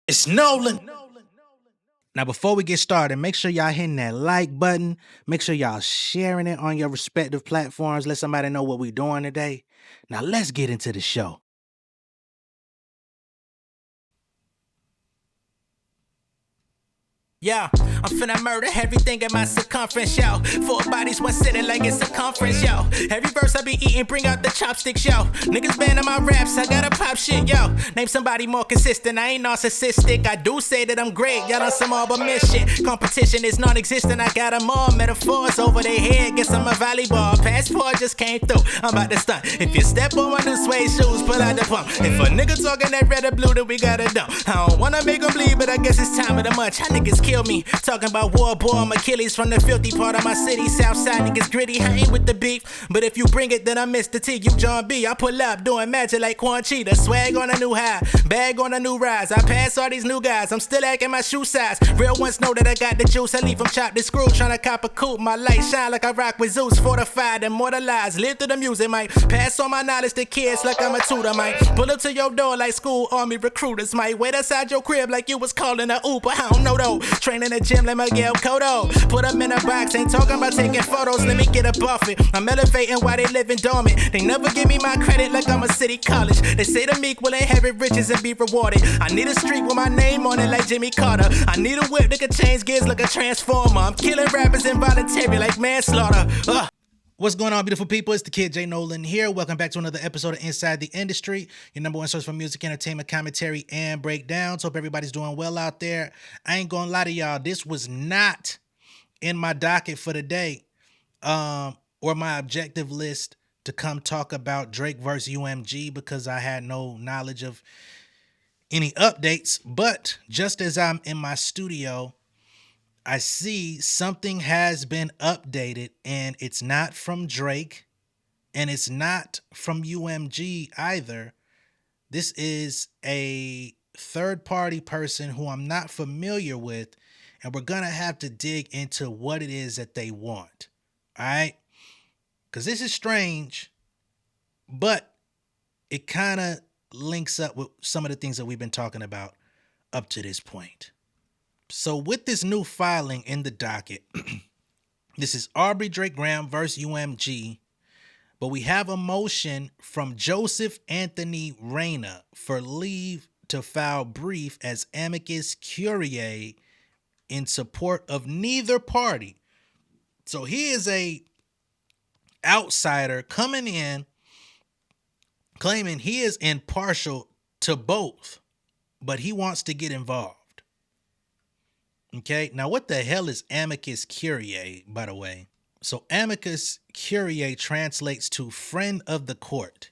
It's Nolan. Now, before we get started, make sure y'all hitting that like button. Make sure y'all sharing it on your respective platforms. Let somebody know what we're doing today. Now, let's get into the show. Yeah, I'm finna murder everything in my circumference, yo. 4 bodies, one sitting like it's a conference, yo. Every verse I be eating, bring out the chopsticks, yo. Niggas banning my raps, I gotta pop shit, yo. Name somebody more consistent, I ain't narcissistic. I do say that I'm great, y'all on some all but miss shit. Competition is non-existent, I got them all. Metaphors over their head, guess I'm a volleyball. Passport just came through, I'm about to stunt. If you step on my new suede shoes, pull out the pump. If a nigga talking that red or blue, then we gotta dump. I don't wanna make them bleed, but I guess it's time of the month. How niggas kill me. Talking about war, boy, I'm Achilles from the filthy part of my city. Southside niggas gritty, I ain't with the beef. But if you bring it, then I miss the T. You John B. I pull up, doing magic like Quan Cheetah. Swag on a new high, bag on a new rise. I pass all these new guys, I'm still acting my shoe size. Real ones know that I got the juice. I leave them chopped and screwed, trying to cop a coupe. My light shine like I rock with Zeus. Fortified, immortalized, live through the music, might pass on my knowledge to kids like I'm a tutor, might pull up to your door like school army recruiters, might wait outside your crib like you was calling a Uber. I don't know though, training a gym like Miguel Cotto. Put them in a box, ain't talking about taking photos, let me get a buffet. I'm elevating while they living dormant. They never give me my credit like I'm a city college. They say the meek will inherit riches and be rewarded. I need a street with my name on it like Jimmy Carter. I need a whip that can change gears like a transformer. I'm killing rappers involuntary like manslaughter. What's going on, beautiful people? It's the kid J Nolan here. Welcome back to another episode of Inside the Industry, your number one source for music, entertainment, commentary, and breakdowns. Hope everybody's doing well out there. I ain't gonna lie to y'all, this was not in my docket for the day, or my objective list to come talk about Drake versus UMG because I had no knowledge of any updates. But just as I'm in my studio, I see something has been updated, and it's not from Drake and it's not from UMG either. This is a third party person who I'm not familiar with, and we're gonna have to dig into what it is that they want. All right, because this is strange, but it kind of links up with some of the things that we've been talking about up to this point. So with this new filing in the docket, this is Aubrey Drake Graham versus UMG, but we have a motion from Joseph Anthony Reyna for leave to file brief as Amicus Curiae in support of neither party. So he is a outsider coming in claiming he is impartial to both, but he wants to get involved. Okay, now what the hell is Amicus Curiae, by the way? So Amicus Curiae translates to friend of the court.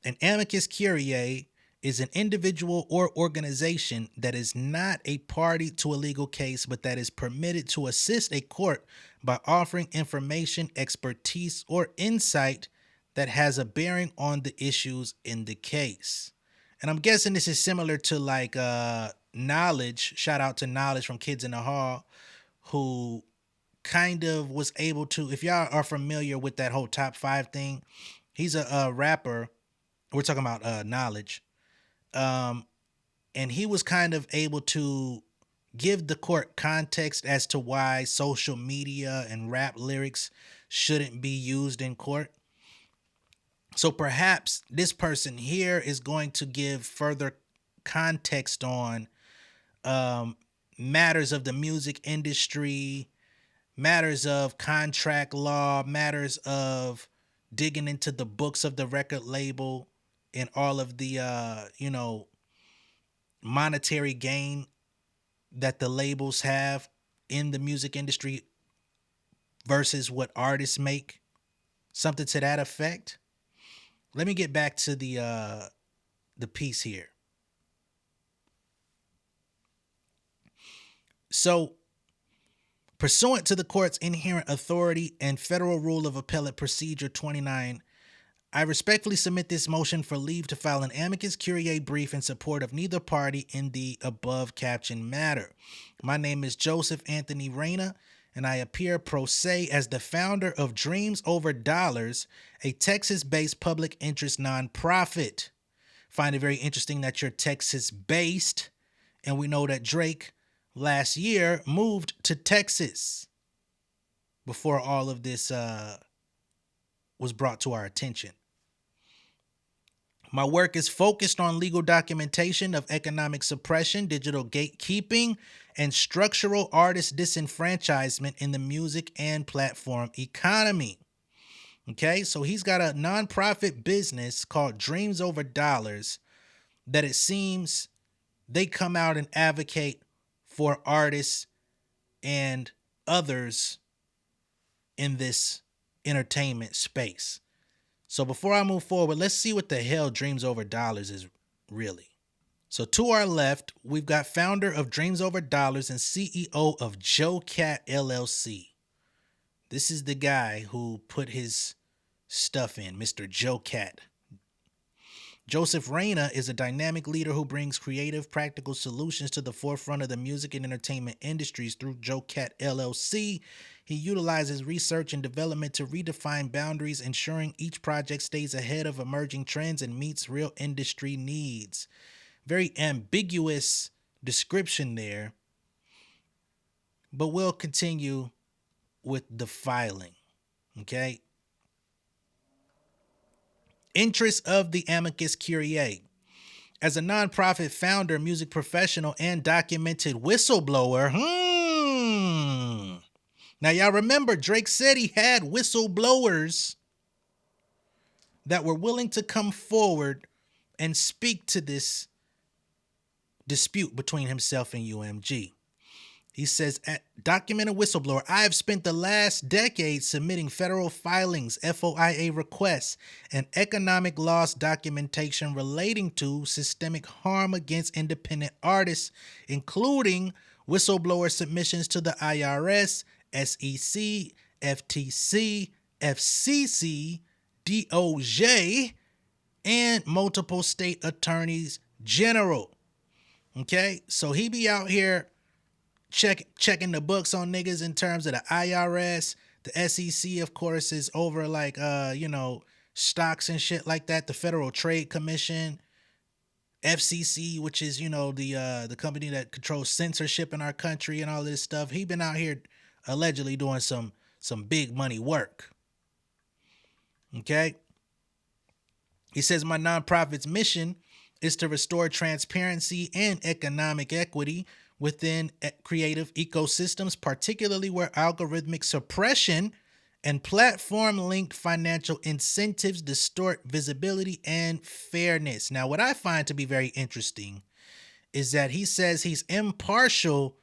And Amicus Curiae is an individual or organization that is not a party to a legal case, but that is permitted to assist a court by offering information, expertise, or insight that has a bearing on the issues in the case. And I'm guessing this is similar to like Knowledge, shout out to Knowledge from Kids in the Hall, who kind of was able to, if y'all are familiar with that whole top 5 thing, he's a rapper. We're talking about Knowledge. And he was kind of able to give the court context as to why social media and rap lyrics shouldn't be used in court. So perhaps this person here is going to give further context on matters of the music industry, matters of contract law, matters of digging into the books of the record label and all of the, monetary gain that the labels have in the music industry versus what artists make, something to that effect. Let me get back to the piece here. So, pursuant to the court's inherent authority and Federal Rule of Appellate Procedure 29, I respectfully submit this motion for leave to file an amicus curiae brief in support of neither party in the above captioned matter. My name is Joseph Anthony Reyna, and I appear pro se as the founder of Dreams Over Dollars, a Texas-based public interest nonprofit. Find it very interesting that you're Texas-based And we know that Drake last year moved to Texas before all of this was brought to our attention. My work is focused on legal documentation of economic suppression, digital gatekeeping, and structural artist disenfranchisement in the music and platform economy. Okay, so he's got a nonprofit business called Dreams Over Dollars that it seems they come out and advocate for artists and others in this entertainment space. So before I move forward, let's see what the hell Dreams Over Dollars is really. So to our left, we've got founder of Dreams Over Dollars and CEO of JoeCat LLC. This is the guy who put his stuff in, Mr. JoeCat. Joseph Reyna is a dynamic leader who brings creative, practical solutions to the forefront of the music and entertainment industries through JoeCat LLC. He utilizes research and development to redefine boundaries, ensuring each project stays ahead of emerging trends and meets real industry needs. Very ambiguous description there, but we'll continue with the filing. Okay. Interests of the Amicus Curiae. As a nonprofit founder, music professional, and documented whistleblower. Now, y'all remember Drake said he had whistleblowers that were willing to come forward and speak to this dispute between himself and UMG. He says, documented whistleblower, I have spent the last decade submitting federal filings, FOIA requests, and economic loss documentation relating to systemic harm against independent artists, including whistleblower submissions to the IRS, SEC, FTC, FCC, DOJ, and multiple state attorneys general. Okay, so he be out here checking the books on niggas in terms of the IRS. The SEC, of course, is over like stocks and shit like that. The Federal Trade Commission, FCC, which is the company that controls censorship in our country and all this stuff. He been out here allegedly doing some big money work. Okay. He says my nonprofit's mission is to restore transparency and economic equity within creative ecosystems, particularly where algorithmic suppression and platform-linked financial incentives distort visibility and fairness. Now, what I find to be very interesting is that he says he's impartial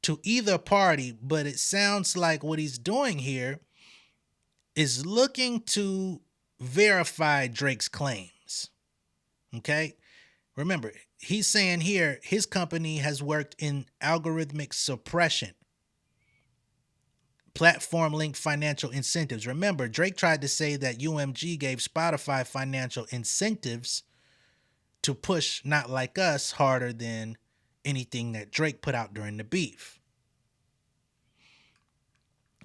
to either party, but it sounds like what he's doing here is looking to verify Drake's claims. Okay? Remember, he's saying here his company has worked in algorithmic suppression, platform-linked financial incentives. Remember, Drake tried to say that UMG gave Spotify financial incentives to push Not Like Us harder than anything that Drake put out during the beef.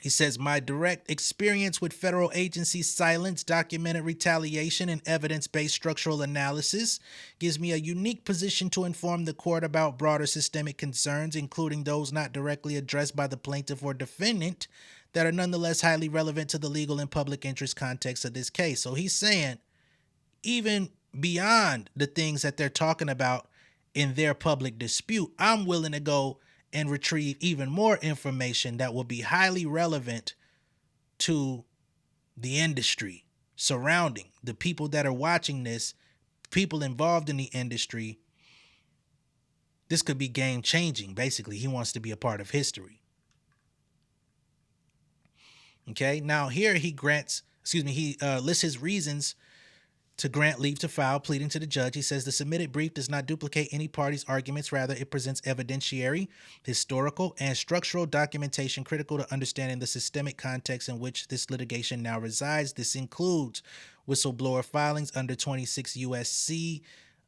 He says, my direct experience with federal agencies' silence, documented retaliation, and evidence-based structural analysis gives me a unique position to inform the court about broader systemic concerns, including those not directly addressed by the plaintiff or defendant, that are nonetheless highly relevant to the legal and public interest context of this case. So he's saying, even beyond the things that they're talking about in their public dispute, I'm willing to go and retrieve even more information that will be highly relevant to the industry surrounding the people that are watching this, people involved in the industry. This could be game changing. Basically, he wants to be a part of history. Okay, now here he lists his reasons to grant leave to file, pleading to the judge. He says the submitted brief does not duplicate any party's arguments. Rather, it presents evidentiary, historical, and structural documentation critical to understanding the systemic context in which this litigation now resides. This includes whistleblower filings under 26 USC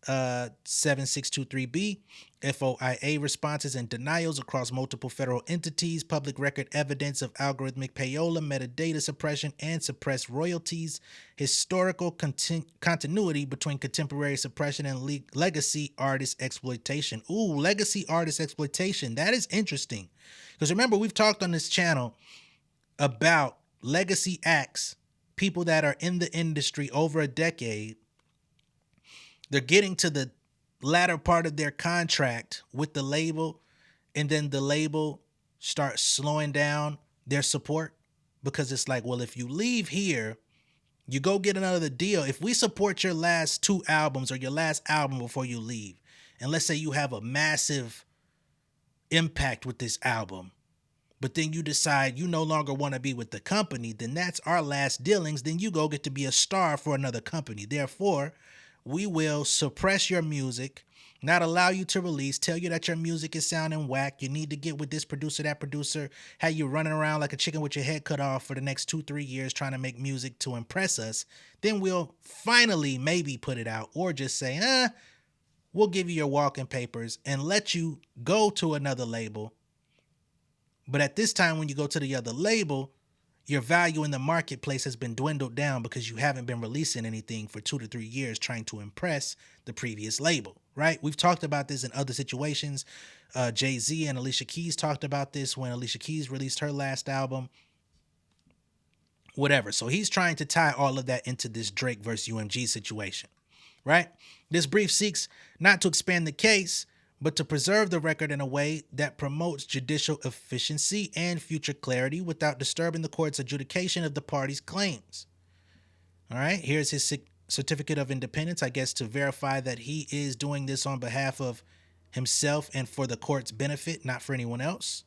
7623B, FOIA responses and denials across multiple federal entities, public record evidence of algorithmic payola, metadata suppression, and suppressed royalties, historical continuity between contemporary suppression and legacy artist exploitation. Ooh, legacy artist exploitation. That is interesting. Because remember, we've talked on this channel about legacy acts, people that are in the industry over a decade. They're getting to the latter part of their contract with the label, and then the label starts slowing down their support because it's like, well, if you leave here, you go get another deal. If we support your last 2 albums or your last album before you leave, and let's say you have a massive impact with this album, but then you decide you no longer want to be with the company, then that's our last dealings. Then you go get to be a star for another company. Therefore, we will suppress your music, not allow you to release, tell you that your music is sounding whack. You need to get with this producer, that producer, have you running around like a chicken with your head cut off for the next 2-3 years trying to make music to impress us. Then we'll finally maybe put it out, or just say, we'll give you your walking papers and let you go to another label. But at this time, when you go to the other label, your value in the marketplace has been dwindled down because you haven't been releasing anything for 2 to 3 years trying to impress the previous label, right? We've talked about this in other situations. Jay-Z and Alicia Keys talked about this when Alicia Keys released her last album. Whatever. So he's trying to tie all of that into this Drake versus UMG situation, right? This brief seeks not to expand the case, but to preserve the record in a way that promotes judicial efficiency and future clarity without disturbing the court's adjudication of the parties' claims. All right, here's his certificate of independence, I guess, to verify that he is doing this on behalf of himself and for the court's benefit, not for anyone else.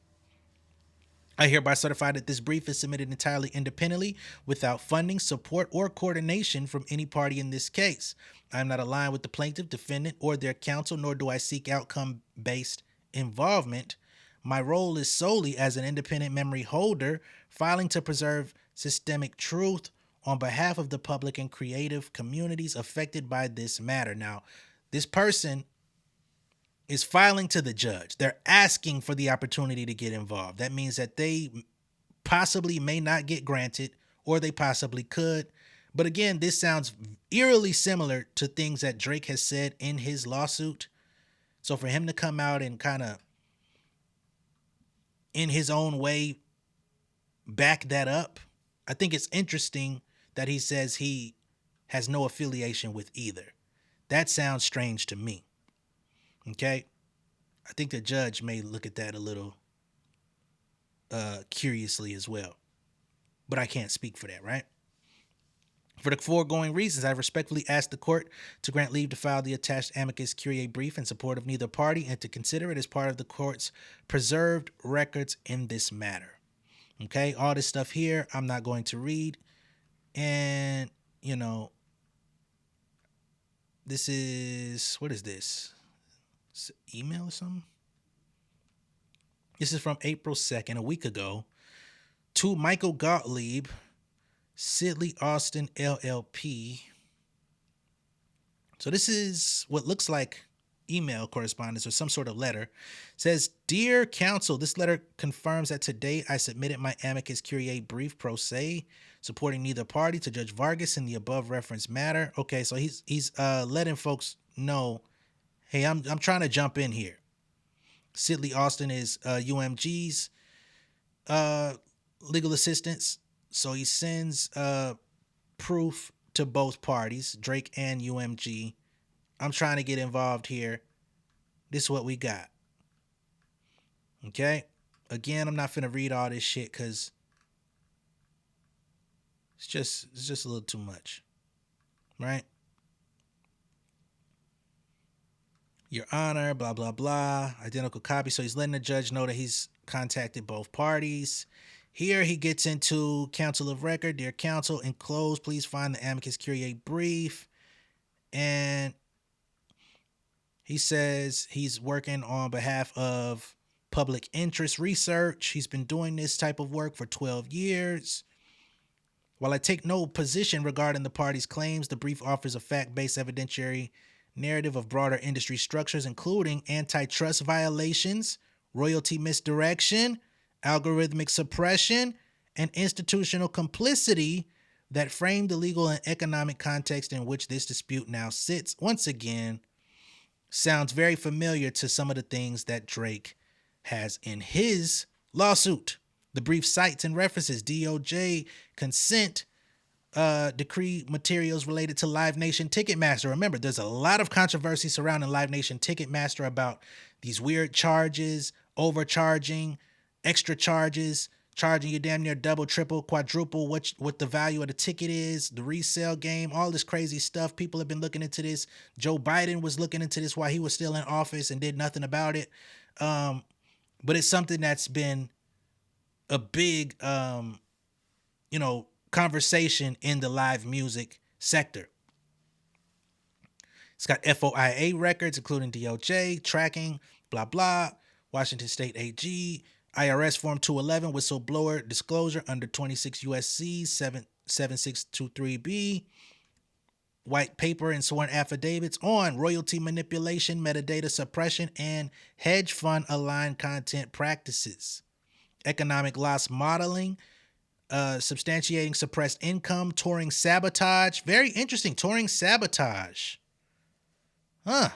I hereby certify that this brief is submitted entirely independently, without funding, support, or coordination from any party in this case. I am not aligned with the plaintiff, defendant, or their counsel, nor do I seek outcome-based involvement. My role is solely as an independent memory holder, filing to preserve systemic truth on behalf of the public and creative communities affected by this matter. Now, this person is filing to the judge. They're asking for the opportunity to get involved. That means that they possibly may not get granted, or they possibly could. But again, this sounds eerily similar to things that Drake has said in his lawsuit. So for him to come out and kind of, in his own way, back that up, I think it's interesting that he says he has no affiliation with either. That sounds strange to me. Okay, I think the judge may look at that a little curiously as well, but I can't speak for that, right? For the foregoing reasons, I respectfully ask the court to grant leave to file the attached Amicus Curiae brief in support of neither party and to consider it as part of the court's preserved records in this matter. Okay, all this stuff here I'm not going to read, and this is, what is this? Email or something? This is from April 2nd, a week ago, to Michael Gottlieb, Sidley Austin LLP. So this is what looks like email correspondence or some sort of letter. It says, "Dear counsel, this letter confirms that today I submitted my Amicus Curiae brief pro se, supporting neither party, to Judge Vargas in the above referenced matter." Okay, so he's letting folks know, hey, I'm trying to jump in here. Sidley Austin is UMG's legal assistance. So he sends proof to both parties, Drake and UMG. I'm trying to get involved here. This is what we got. Okay? Again, I'm not finna read all this shit because it's just a little too much. Right? Your Honor, blah, blah, blah. Identical copy. So he's letting the judge know that he's contacted both parties. Here he gets into counsel of record. Dear counsel, enclosed, please find the Amicus Curiae brief. And he says he's working on behalf of public interest research. He's been doing this type of work for 12 years. While I take no position regarding the parties' claims, the brief offers a fact-based evidentiary narrative of broader industry structures, including antitrust violations, royalty misdirection, algorithmic suppression, and institutional complicity that frame the legal and economic context in which this dispute now sits. Once again, sounds very familiar to some of the things that Drake has in his lawsuit. The brief cites and references DOJ consent decree materials related to Live Nation Ticketmaster. Remember, there's a lot of controversy surrounding Live Nation Ticketmaster about these weird charges, overcharging, extra charges, charging you damn near double, triple, quadruple what the value of the ticket is, the resale game, all this crazy stuff. People have been looking into this. Joe Biden was looking into this while he was still in office and did nothing about it. But it's something that's been a big, conversation in the live music sector. It's got FOIA records, including DOJ, tracking, blah, blah, Washington State AG, IRS Form 211, whistleblower disclosure under 26 USC 7623B, white paper and sworn affidavits on royalty manipulation, metadata suppression, and hedge fund aligned content practices, economic loss modeling, substantiating suppressed income, touring sabotage. Very interesting. Touring sabotage. And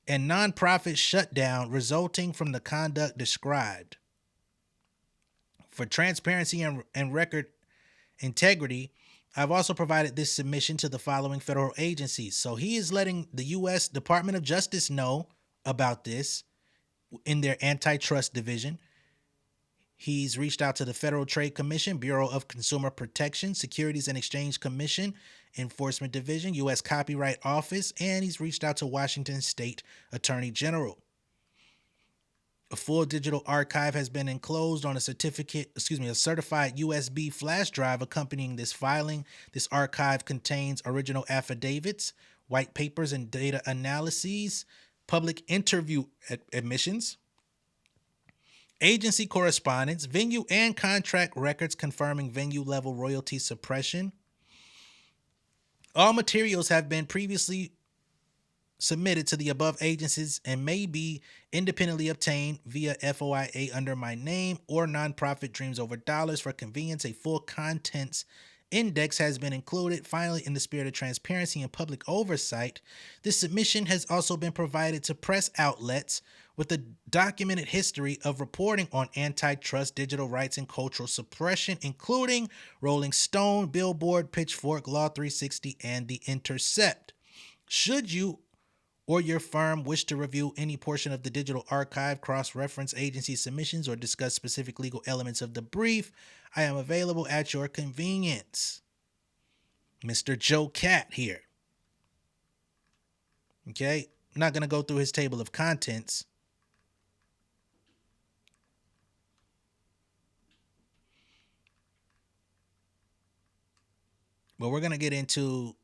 nonprofit shutdown resulting from the conduct described. For transparency and record integrity, I've also provided this submission to the following federal agencies. So he is letting the U.S. Department of Justice know about this in their antitrust division. He's reached out to the Federal Trade Commission, Bureau of Consumer Protection, Securities and Exchange Commission, Enforcement Division, U.S. Copyright Office, and he's reached out to Washington State Attorney General. A full digital archive has been enclosed on a certified USB flash drive accompanying this filing. This archive contains original affidavits, white papers and data analyses, public interview admissions, agency correspondence, venue and contract records confirming venue level royalty suppression. All materials have been previously submitted to the above agencies and may be independently obtained via FOIA under my name or nonprofit Dreams Over Dollars. For convenience, a full contents index has been included. Finally, in the spirit of transparency and public oversight, this submission has also been provided to press outlets with a documented history of reporting on antitrust, digital rights, and cultural suppression, including Rolling Stone, Billboard, Pitchfork, Law 360, and The Intercept. Should you or your firm wish to review any portion of the digital archive, cross-reference agency submissions, or discuss specific legal elements of the brief, I am available at your convenience. Mr. JoeCat here. Okay, I'm not going to go through his table of contents. But we're going to get into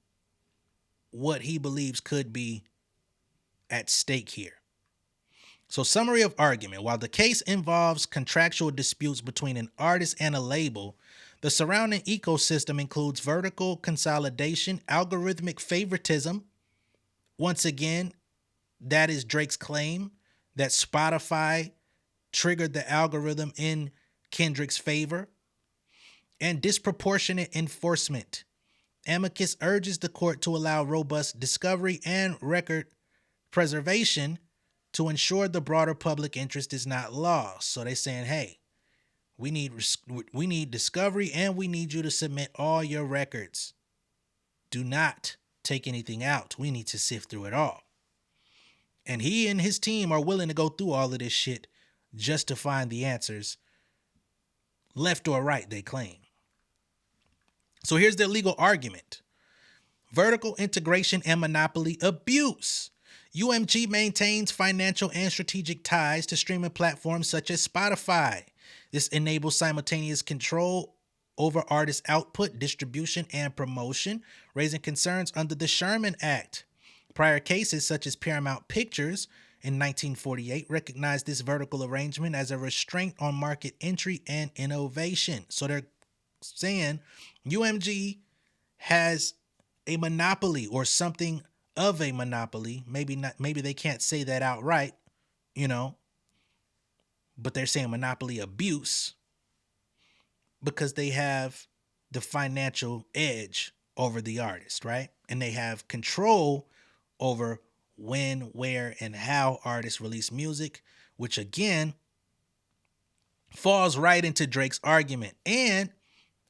what he believes could be at stake here. So, summary of argument. While the case involves contractual disputes between an artist and a label, the surrounding ecosystem includes vertical consolidation, algorithmic favoritism. Once again, that is Drake's claim that Spotify triggered the algorithm in Kendrick's favor, and disproportionate enforcement. Amicus urges the court to allow robust discovery and record preservation to ensure the broader public interest is not lost. So they're saying, hey, we need discovery and we need you to submit all your records. Do not take anything out. We need to sift through it all. And he and his team are willing to go through all of this shit just to find the answers, left or right, they claim. So here's their legal argument. Vertical integration and monopoly abuse. UMG maintains financial and strategic ties to streaming platforms such as Spotify. This enables simultaneous control over artist output, distribution, and promotion, raising concerns under the Sherman Act. Prior cases such as Paramount Pictures in 1948 recognized this vertical arrangement as a restraint on market entry and innovation. So they're saying UMG has a monopoly or something of a monopoly. Maybe not, maybe they can't say that outright, you know, but they're saying monopoly abuse because they have the financial edge over the artist, right? And they have control over when, where, and how artists release music, which again falls right into Drake's argument. And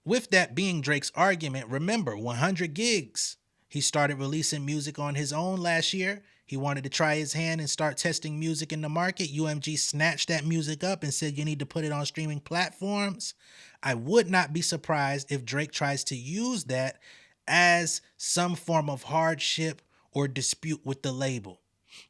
with that being Drake's argument, remember 100 gigs. He started releasing music on his own last year. He wanted to try his hand and start testing music in the market. UMG snatched that music up and said you need to put it on streaming platforms. I would not be surprised if Drake tries to use that as some form of hardship or dispute with the label.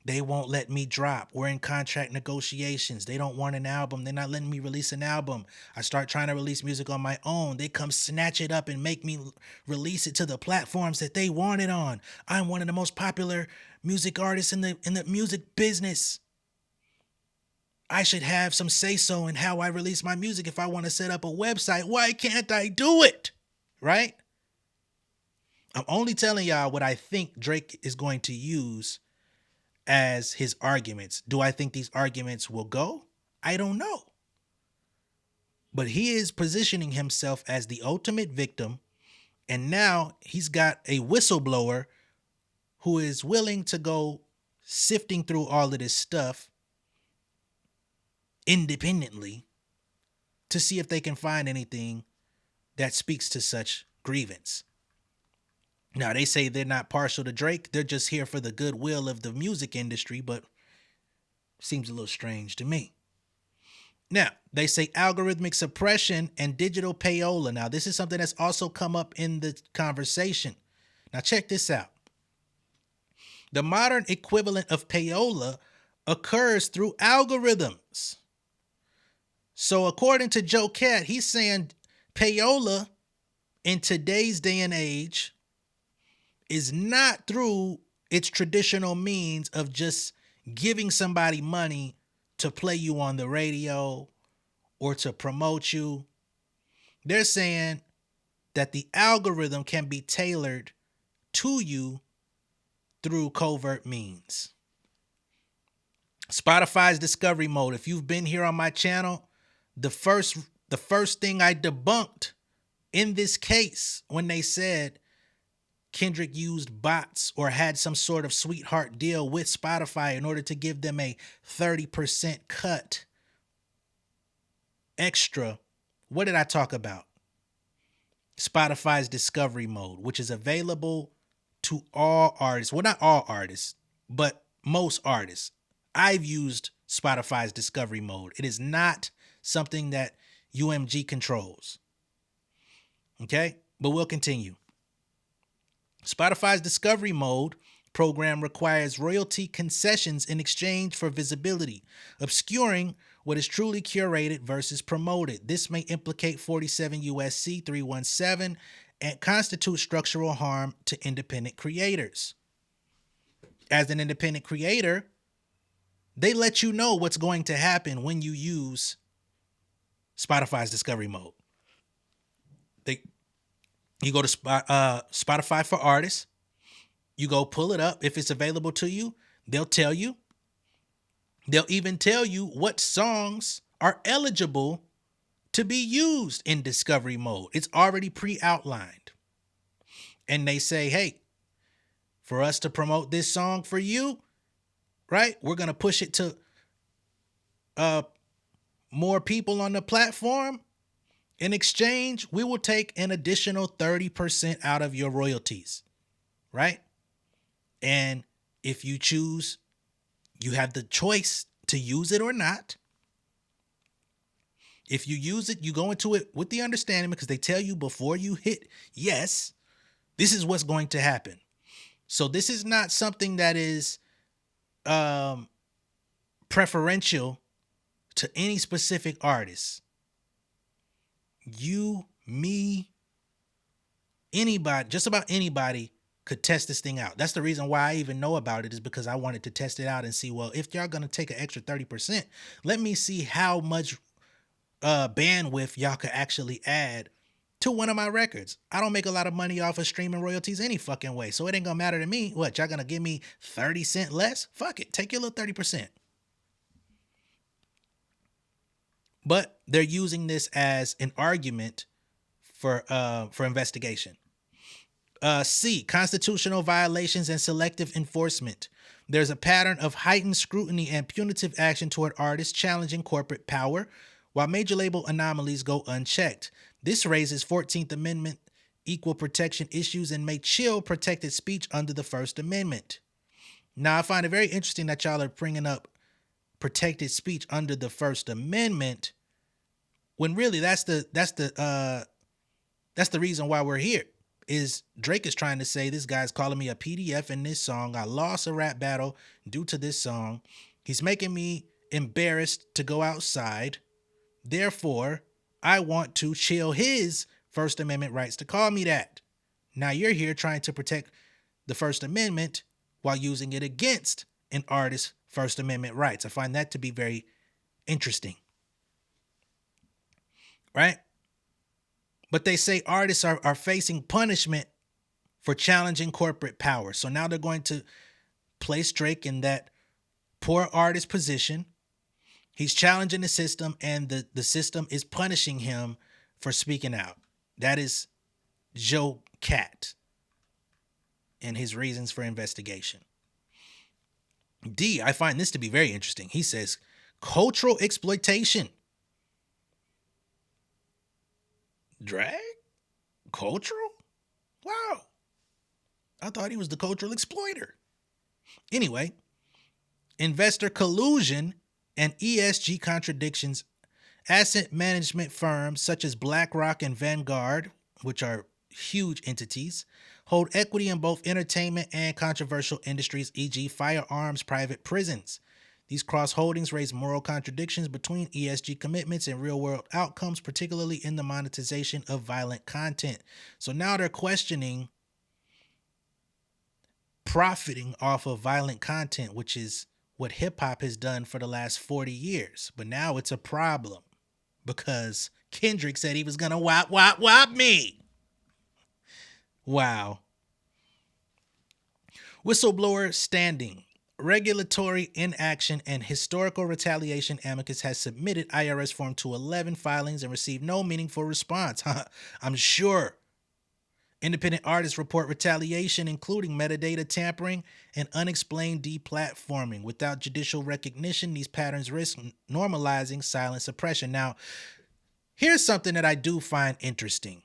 They won't let me drop. We're in contract negotiations. They don't want an album. They're not letting me release an album. I start trying to release music on my own. They come snatch it up and make me release it to the platforms that they want it on. I'm one of the most popular music artists in the music business. I should have some say-so in how I release my music. If I want to set up a website, why can't I do it? Right? I'm only telling y'all what I think Drake is going to use as his arguments. Do I think these arguments will go? I don't know. But he is positioning himself as the ultimate victim. And now he's got a whistleblower who is willing to go sifting through all of this stuff independently to see if they can find anything that speaks to such grievance. Now, they say they're not partial to Drake. They're just here for the goodwill of the music industry, but seems a little strange to me. Now, they say algorithmic suppression and digital payola. Now, this is something that's also come up in the conversation. Now, check this out. The modern equivalent of payola occurs through algorithms. So, according to JoeCat, he's saying payola in today's day and age is not through its traditional means of just giving somebody money to play you on the radio or to promote you. They're saying that the algorithm can be tailored to you through covert means. Spotify's discovery mode. If you've been here on my channel, the first thing I debunked in this case when they said Kendrick used bots or had some sort of sweetheart deal with Spotify in order to give them a 30% cut extra. What did I talk about? Spotify's discovery mode, which is available to all artists. Well, not all artists, but most artists. I've used Spotify's discovery mode. It is not something that UMG controls. Okay, but we'll continue. Spotify's discovery mode program requires royalty concessions in exchange for visibility, obscuring what is truly curated versus promoted. This may implicate 47 USC 317 and constitute structural harm to independent creators. As an independent creator, they let you know what's going to happen when you use Spotify's discovery mode. You go to Spotify for artists. You go pull it up. If it's available to you, they'll tell you. They'll even tell you what songs are eligible to be used in discovery mode. It's already pre-outlined. And they say, hey, for us to promote this song for you, right, we're going to push it to more people on the platform. In exchange, we will take an additional 30% out of your royalties, right? And if you choose, you have the choice to use it or not. If you use it, you go into it with the understanding, because they tell you before you hit yes, this is what's going to happen. So this is not something that is preferential to any specific artist. You, me, anybody, just about anybody could test this thing out. That's the reason why I even know about it, is because I wanted to test it out and see, well, if y'all going to take an extra 30%, let me see how much bandwidth y'all could actually add to one of my records. I don't make a lot of money off of streaming royalties any fucking way. So it ain't gonna matter to me. What, y'all gonna give me 30 cents less? Fuck it. Take your little 30%. But they're using this as an argument for investigation. C, constitutional violations and selective enforcement. There's a pattern of heightened scrutiny and punitive action toward artists challenging corporate power, while major label anomalies go unchecked. This raises 14th Amendment equal protection issues and may chill protected speech under the First Amendment. Now, I find it very interesting that y'all are bringing up protected speech under the First Amendment, when really that's the reason why we're here. Is Drake is trying to say this guy's calling me a PDF in this song. I lost a rap battle due to this song. He's making me embarrassed to go outside. Therefore, I want to chill his First Amendment rights to call me that. Now you're here trying to protect the First Amendment while using it against an artist's First Amendment rights. I find that to be very interesting. Right? But they say artists are facing punishment for challenging corporate power. So now they're going to place Drake in that poor artist position. He's challenging the system, and the system is punishing him for speaking out. That is JoeCat and his reasons for investigation. D, I find this to be very interesting. He says, cultural exploitation. Drag? Cultural? Wow. I thought he was the cultural exploiter. Anyway, investor collusion and ESG contradictions. Asset management firms such as BlackRock and Vanguard, which are huge entities, hold equity in both entertainment and controversial industries, e.g. firearms, private prisons. These cross-holdings raise moral contradictions between ESG commitments and real-world outcomes, particularly in the monetization of violent content. So now they're questioning profiting off of violent content, which is what hip-hop has done for the last 40 years. But now it's a problem because Kendrick said he was going to wop me. Wow. Whistleblower standing. Regulatory inaction and historical retaliation. Amicus has submitted IRS Form 211 filings and received no meaningful response. I'm sure. Independent artists report retaliation, including metadata tampering and unexplained deplatforming. Without judicial recognition, these patterns risk normalizing silent suppression. Now, here's something that I do find interesting.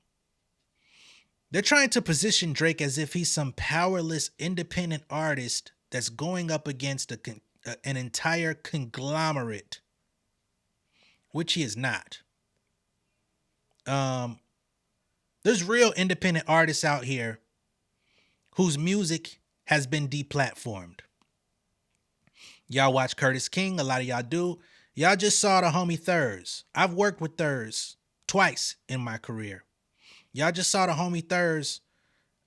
They're trying to position Drake as if he's some powerless independent artist that's going up against an entire conglomerate, which he is not. There's real independent artists out here whose music has been deplatformed. Y'all watch Curtis King, a lot of y'all do. Y'all just saw the homie Thurs. I've worked with Thurs twice in my career. Y'all just saw the homie Thurs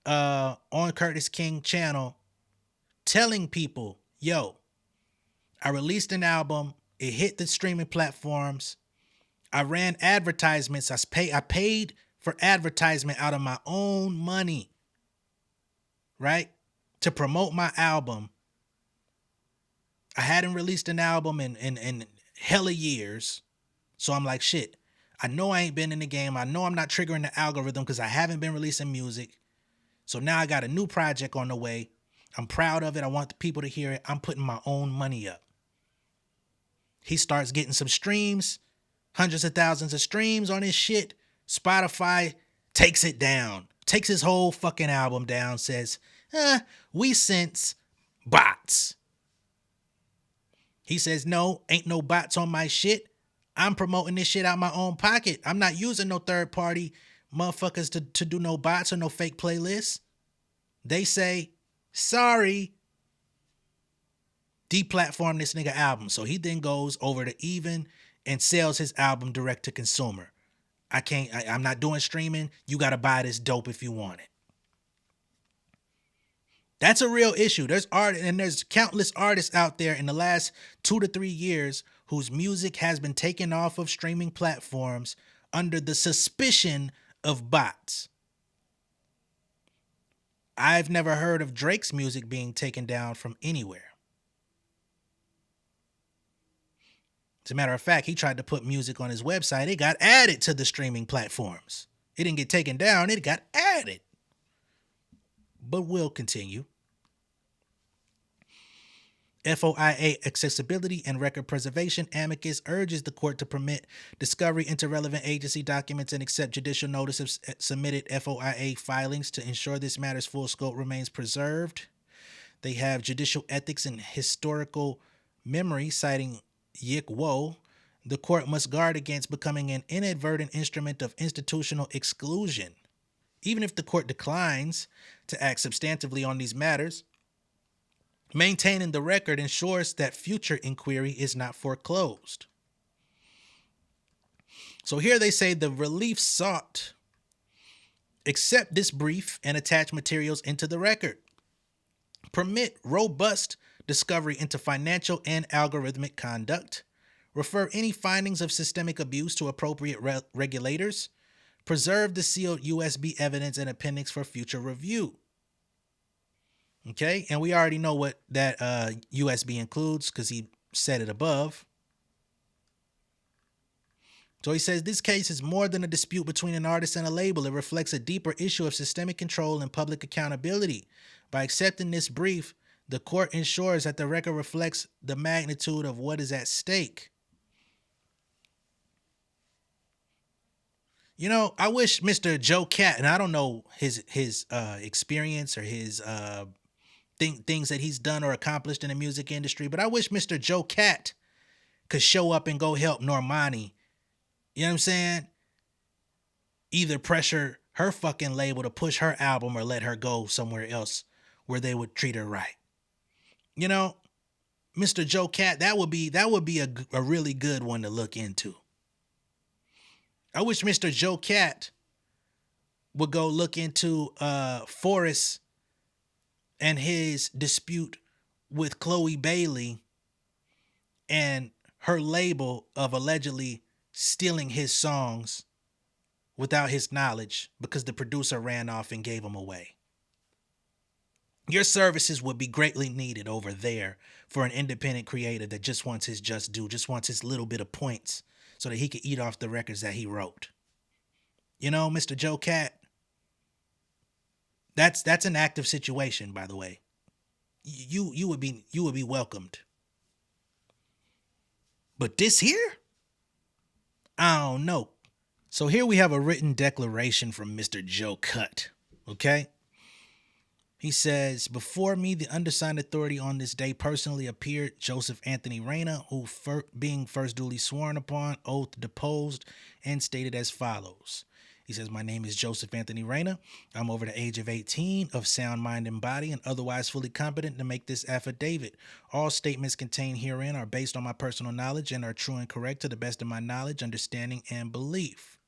on Curtis King channel telling people, yo, I released an album. It hit the streaming platforms. I ran advertisements. I paid for advertisement out of my own money, right? To promote my album. I hadn't released an album in hella years. So I'm like, shit, I know I ain't been in the game. I know I'm not triggering the algorithm because I haven't been releasing music. So now I got a new project on the way. I'm proud of it. I want the people to hear it. I'm putting my own money up. He starts getting some streams, hundreds of thousands of streams on his shit. Spotify takes it down, takes his whole fucking album down, says, we sense bots. He says, no, ain't no bots on my shit. I'm promoting this shit out my own pocket. I'm not using no third party motherfuckers to do no bots or no fake playlists. They say, sorry, deplatform this nigga album. So he then goes over to Even and sells his album direct to consumer. I'm not doing streaming. You got to buy this dope if you want it. That's a real issue. There's art, and there's countless artists out there in the last 2 to 3 years whose music has been taken off of streaming platforms under the suspicion of bots. I've never heard of Drake's music being taken down from anywhere. As a matter of fact, he tried to put music on his website. It got added to the streaming platforms. It didn't get taken down, it got added. But we'll continue. FOIA Accessibility and Record Preservation Amicus urges the court to permit discovery into relevant agency documents and accept judicial notice of submitted FOIA filings to ensure this matter's full scope remains preserved. They have judicial ethics and historical memory, citing Yik Wo. The court must guard against becoming an inadvertent instrument of institutional exclusion. Even if the court declines to act substantively on these matters, maintaining the record ensures that future inquiry is not foreclosed. So here they say the relief sought: accept this brief and attach materials into the record. Permit robust discovery into financial and algorithmic conduct. Refer any findings of systemic abuse to appropriate regulators. Preserve the sealed USB evidence and appendix for future review. Okay, and we already know what that USB includes because he said it above. So he says this case is more than a dispute between an artist and a label. It reflects a deeper issue of systemic control and public accountability. By accepting this brief, the court ensures that the record reflects the magnitude of what is at stake. You know, I wish Mr. JoeCat, and I don't know his experience or his things that he's done or accomplished in the music industry, but I wish Mr. JoeCat could show up and go help Normani. You know what I'm saying? Either pressure her fucking label to push her album or let her go somewhere else where they would treat her right. You know, Mr. JoeCat, that would be a really good one to look into. I wish Mr. JoeCat would go look into Forrest and his dispute with Chloe Bailey and her label of allegedly stealing his songs without his knowledge because the producer ran off and gave them away. Your services would be greatly needed over there for an independent creator that just wants his just due, just wants his little bit of points so that he could eat off the records that he wrote. You know, Mr. JoeCat, that's an active situation, by the way. You would be welcomed. But this here, I don't know. So here we have a written declaration from Mr. JoeCat. Okay. He says, before me, the undersigned authority on this day personally appeared Joseph Anthony Reyna, who being first duly sworn upon, oath deposed, and stated as follows. He says, my name is Joseph Anthony Reyna. I'm over the age of 18, of sound mind and body, and otherwise fully competent to make this affidavit. All statements contained herein are based on my personal knowledge and are true and correct to the best of my knowledge, understanding, and belief.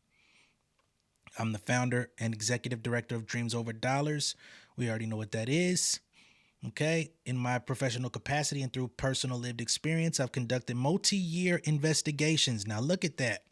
I'm the founder and executive director of Dreams Over Dollars. We already know what that is. Okay. In my professional capacity and through personal lived experience, I've conducted multi-year investigations. Now look at that.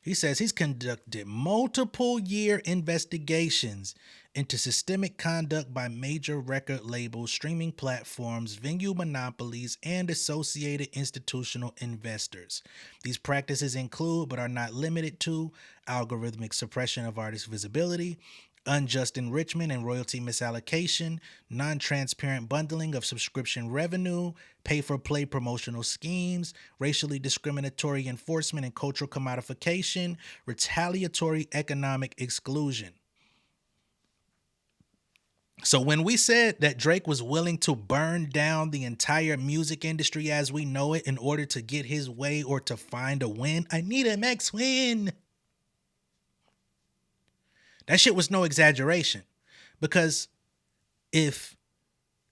He says he's conducted multiple year investigations into systemic conduct by major record labels, streaming platforms, venue monopolies, and associated institutional investors. These practices include, but are not limited to, algorithmic suppression of artist visibility, unjust enrichment and royalty misallocation, non-transparent bundling of subscription revenue, pay-for-play promotional schemes, racially discriminatory enforcement and cultural commodification, retaliatory economic exclusion. So when we said that Drake was willing to burn down the entire music industry as we know it in order to get his way or to find a win, I need a Max win. That shit was no exaggeration, because if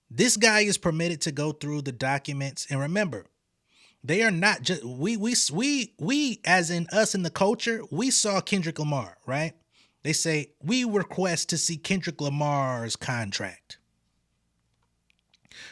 this guy is permitted to go through the documents, and remember, they are not just we as in us in the culture, we saw Kendrick Lamar, right? They say we request to see Kendrick Lamar's contract.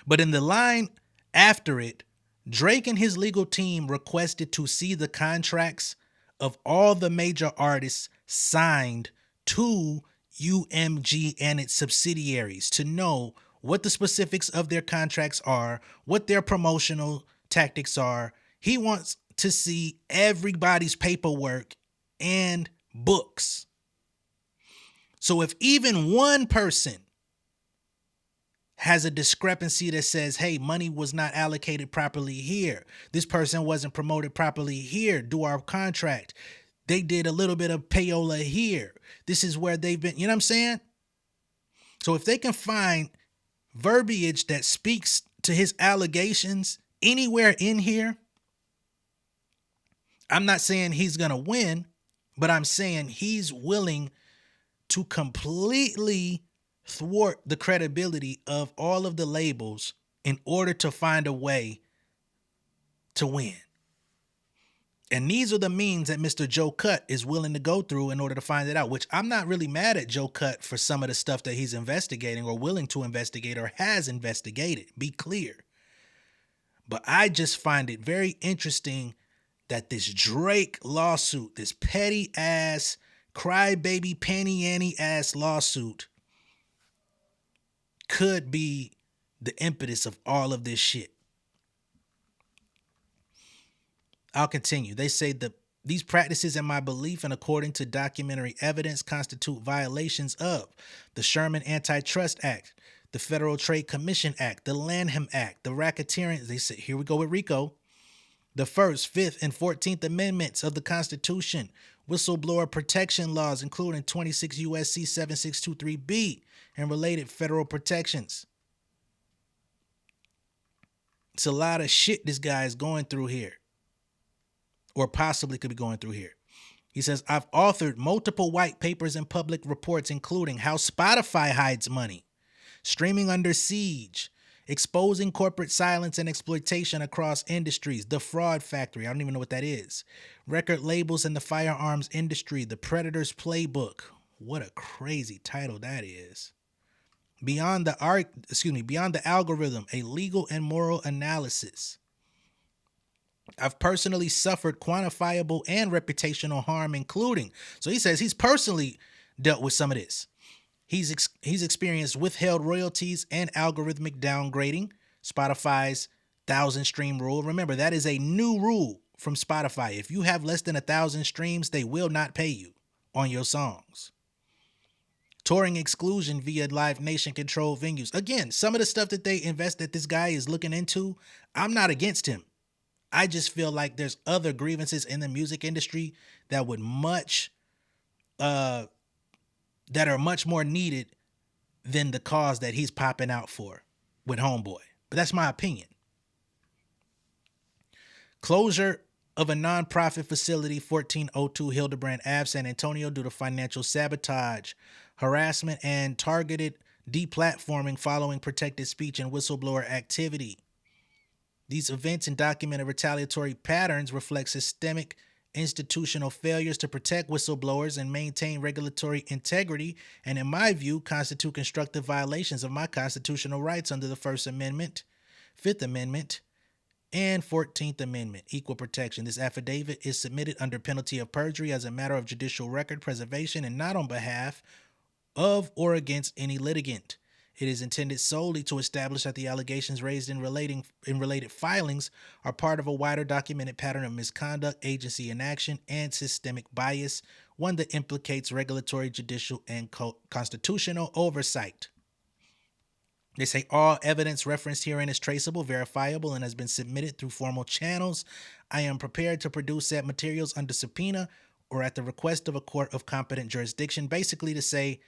But in the line after it, Drake and his legal team requested to see the contracts of all the major artists signed to UMG and its subsidiaries to know what the specifics of their contracts are, what their promotional tactics are. He wants to see everybody's paperwork and books. So if even one person has a discrepancy that says, hey, money was not allocated properly here, this person wasn't promoted properly here, do our contract, they did a little bit of payola here, this is where they've been, you know what I'm saying? So if they can find verbiage that speaks to his allegations anywhere in here, I'm not saying he's going to win, but I'm saying he's willing to completely thwart the credibility of all of the labels in order to find a way to win. And these are the means that Mr. JoeCat is willing to go through in order to find it out, which I'm not really mad at JoeCat for some of the stuff that he's investigating or willing to investigate or has investigated, be clear. But I just find it very interesting that this Drake lawsuit, this petty ass, crybaby, panty Annie ass lawsuit could be the impetus of all of this shit. I'll continue. They say these practices, in my belief and according to documentary evidence, constitute violations of the Sherman Antitrust Act, the Federal Trade Commission Act, the Lanham Act, the Racketeering. They say, here we go with RICO, the 1st, 5th, and 14th Amendments of the Constitution, whistleblower protection laws, including 26 U.S.C. 7623B and related federal protections. It's a lot of shit this guy is going through here, or possibly could be going through here. He says, I've authored multiple white papers and public reports, including How Spotify Hides Money, Streaming Under Siege, Exposing Corporate Silence and Exploitation Across Industries, The Fraud Factory, I don't even know what that is, Record Labels and the Firearms Industry, The Predator's Playbook. What a crazy title that is. Beyond the Algorithm, a legal and moral analysis. I've personally suffered quantifiable and reputational harm, including, so he says he's personally dealt with some of this. He's experienced withheld royalties and algorithmic downgrading, Spotify's 1,000 stream rule. Remember, that is a new rule from Spotify. If you have less than 1,000 streams, they will not pay you on your songs. Touring exclusion via Live Nation controlled venues. Again, some of the stuff that that this guy is looking into, I'm not against him. I just feel like there's other grievances in the music industry that would that are much more needed than the cause that he's popping out for with Homeboy. But that's my opinion. Closure of a nonprofit facility, 1402 Hildebrand Ave, San Antonio, due to financial sabotage, harassment, and targeted deplatforming following protected speech and whistleblower activity. These events and documented retaliatory patterns reflect systemic institutional failures to protect whistleblowers and maintain regulatory integrity, and in my view, constitute constructive violations of my constitutional rights under the First Amendment, Fifth Amendment, and 14th Amendment, equal protection. This affidavit is submitted under penalty of perjury as a matter of judicial record preservation and not on behalf of or against any litigant. It is intended solely to establish that the allegations raised in related filings are part of a wider documented pattern of misconduct, agency inaction, and systemic bias, one that implicates regulatory, judicial, and constitutional oversight. They say all evidence referenced herein is traceable, verifiable, and has been submitted through formal channels. I am prepared to produce said materials under subpoena or at the request of a court of competent jurisdiction, basically to say,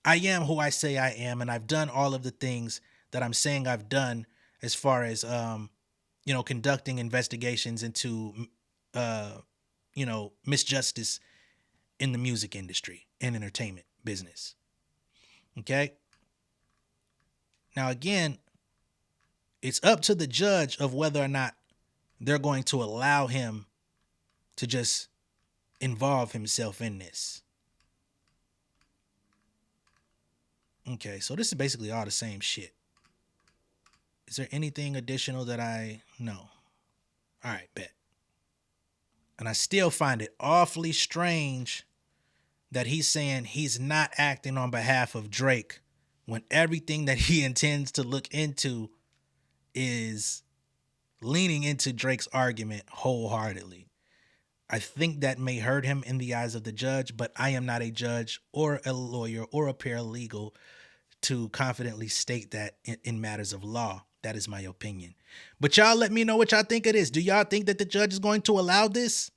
I am who I say I am, and I've done all of the things that I'm saying I've done as far as, conducting investigations into, misjustice in the music industry and entertainment business. Okay? Now, again, it's up to the judge of whether or not they're going to allow him to just involve himself in this. Okay, so this is basically all the same shit. Is there anything additional that I know? All right, bet. And I still find it awfully strange that he's saying he's not acting on behalf of Drake when everything that he intends to look into is leaning into Drake's argument wholeheartedly. I think that may hurt him in the eyes of the judge, but I am not a judge or a lawyer or a paralegal to confidently state that in matters of law. That is my opinion. But y'all let me know what y'all think of this. Do y'all think that the judge is going to allow this?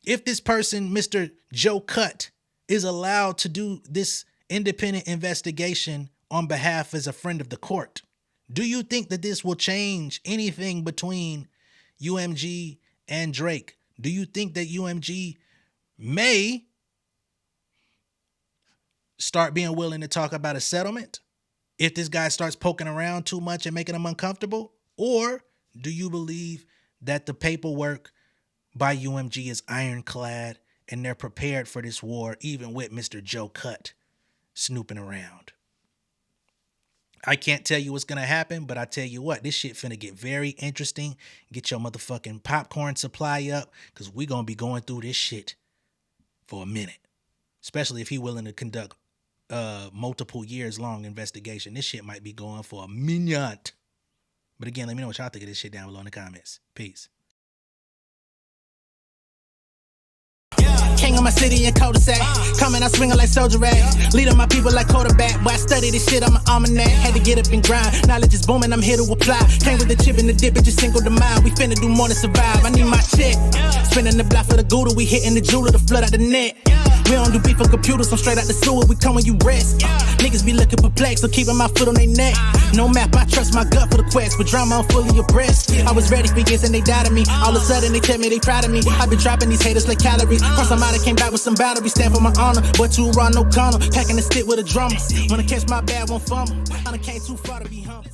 If this person, Mr. JoeCat, is allowed to do this independent investigation on behalf as a friend of the court, do you think that this will change anything between UMG and Drake? Do you think that UMG may start being willing to talk about a settlement if this guy starts poking around too much and making him uncomfortable? Or do you believe that the paperwork by UMG is ironclad and they're prepared for this war, even with Mr. JoeCat snooping around? I can't tell you what's going to happen, but I tell you what, this shit finna get very interesting. Get your motherfucking popcorn supply up, because we going to be going through this shit for a minute, especially if he willing to conduct multiple years long investigation. This shit might be going for a minute. But again, let me know what y'all think of this shit down below in the comments. Peace. King of my city and cul-de-sac. Coming out swinging like soldier rag. Leading my people like quarterback. Boy, I study this shit, I'm an almanac. Had to get up and grind. Knowledge is booming, I'm here to apply. Came with the chip and the dip, it just single the mind. We finna do more to survive. I need my check. Spinning the block for the Gouda. We hitting the jeweler to flood out the net. We don't do beef on computers, I'm straight out the sewer. We come when you rest. Niggas be looking perplexed, so keeping my foot on their neck. No map, I trust my gut for the quest. But drama, I'm fully abreast. I was ready for years and they doubted me. All of a sudden they tell me they proud of me. I been dropping these haters like calories. Cross them out, I came back with some boundaries. Stand for my honor, but too raw, no corner. Packing the stick with a drummer. Wanna catch my bad, won't fumble. I done came too far to be humble.